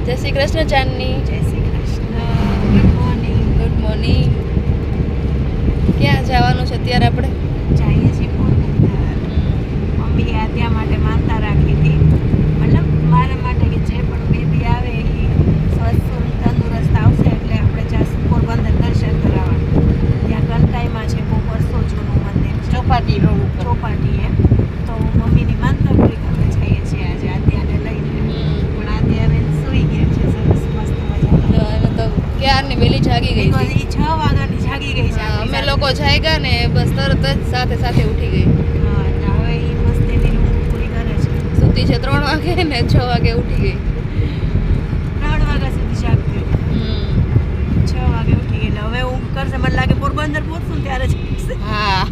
જય શ્રી કૃષ્ણ ચાંદની. જય Shri Krishna. Good morning. Good morning. ક્યાં જવાનું છે અત્યારે આપણે? જઈએ છીએ પોરબંદર. મમ્મીએ આદ્યા માટે માનતા રાખી હતી, મતલબ મારા માટે કે જે પણ બેબી આવે એ સ્વસ્થ તંદુરસ્ત આવશે એટલે આપણે જાશું પોરબંદર દર્શન કરાવવા. ત્યાં કનકાઈમાં છે બહુ વર્ષો જૂનું મંદિર, ચોપાટી રોડ ઉપર. ચોપાટી એમ. તો મમ્મીની માનતા પૂરી કરવા જઈએ છીએ આજે આદ્યાને લઈને. પણ આદ્યા બેન સૂઈ ગયા છે સરસ મસ્ત મજાના. એને તો ક્યારની વેલી જાગી ગઈ Because હતી. ઈ 6 વાગ્યાની જાગી ગઈ છે. હા, અમે લોકો જાગ્યા ને બસ તરત જ સાથે સાથે ઉઠી ગઈ. હા, એટલે હવે ઈ મસ્તીની ઊંઘ પૂરી કરે છે. સુતી છે 3 વાગે ને 6 વાગે ઉઠી ગઈ. 3 વાગ્યા સુધી જાગતી હતી. 6 વાગે ઉઠી ગઈ એટલે હવે ઊંઘ કરશે. મને લાગે પોરબંદર પહોંચશું ને ત્યારે જ ઊંઘશે. હા.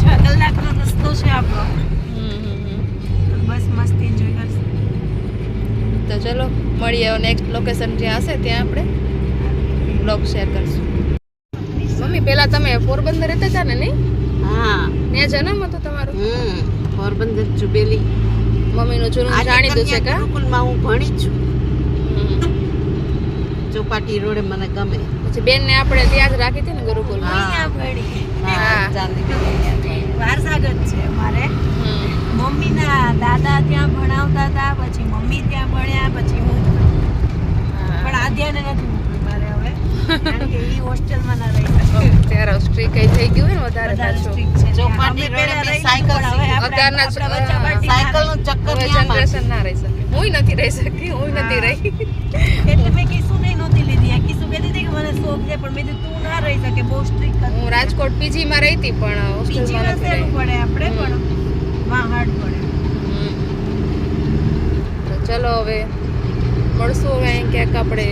6 કલાકનો રસ્તો છે આપણો. તો બસ મસ્તી એન્જોય કરશે. તો ચલો મળીએ નેક્સ્ટ લોકેશન જ્યાં હશે ત્યાં આપણે બ્લોગ શેર કરશું. મમ્મી પહેલા તમે પોરબંદર રહેતા હતા ને નહીં? હા. ત્યાં જન્મ હતો તમારો? પોરબંદર જુબેલી. મમ્મીનું જૂનું જાણીતું છે કા? ગુરુકુલમાં હું ભણી છું. ચોપાટી રોડે મને ગમે. પછી બેનને આપણે ત્યાં જ રાખી હતી ને ગુરુકુલમાં. અહીંયા ભણી. હા. ચાંદી. વારસાગત છે મારે. મમ્મીના દાદા ત્યાં ભણાવતા હતા, પછી મમ્મી ત્યાં ભણ્યા, પછી હું જ ભણી. પણ આદ્યાને નથી મોકલી મારે હવે, કારણ કે ઈ હોસ્ટેલમાં ના રહી શકે. ત્યારે સ્ટ્રીક થઈ ગયું હોય ને વધારે વધારે પાછું. strict છે. ચોપાટી અમે રોડે પહેલા બી રહી સાયકલ પણ હવે આપણે અત્યારના આપણા વચ્ચાપાટી ના સાયકલનું ચક્કર હવે ત્યાં મારે. જનરેશન ના રહી શકે. હુંય નથી રહી શકી, હુંય નથી રહી. એટલે મેં કિસ્સું નહીં નહોતી લીધી. આ કિસ્સું કહેતી હતી કે મને શોખ છે, પણ મેં કીધું તું ના રહી શકે, બહુ સ્ટ્રિક્ટ હતી. હું રાજકોટ પીજી માં રહી હતી પણ હોસ્ટેલમાં પીજીમાં નથી સહેલું રહી. પડે આપણે, પણ માં હાર્ડ પડે. તો ચલો હવે મળશું હવે અહીં ક્યાંક આપણે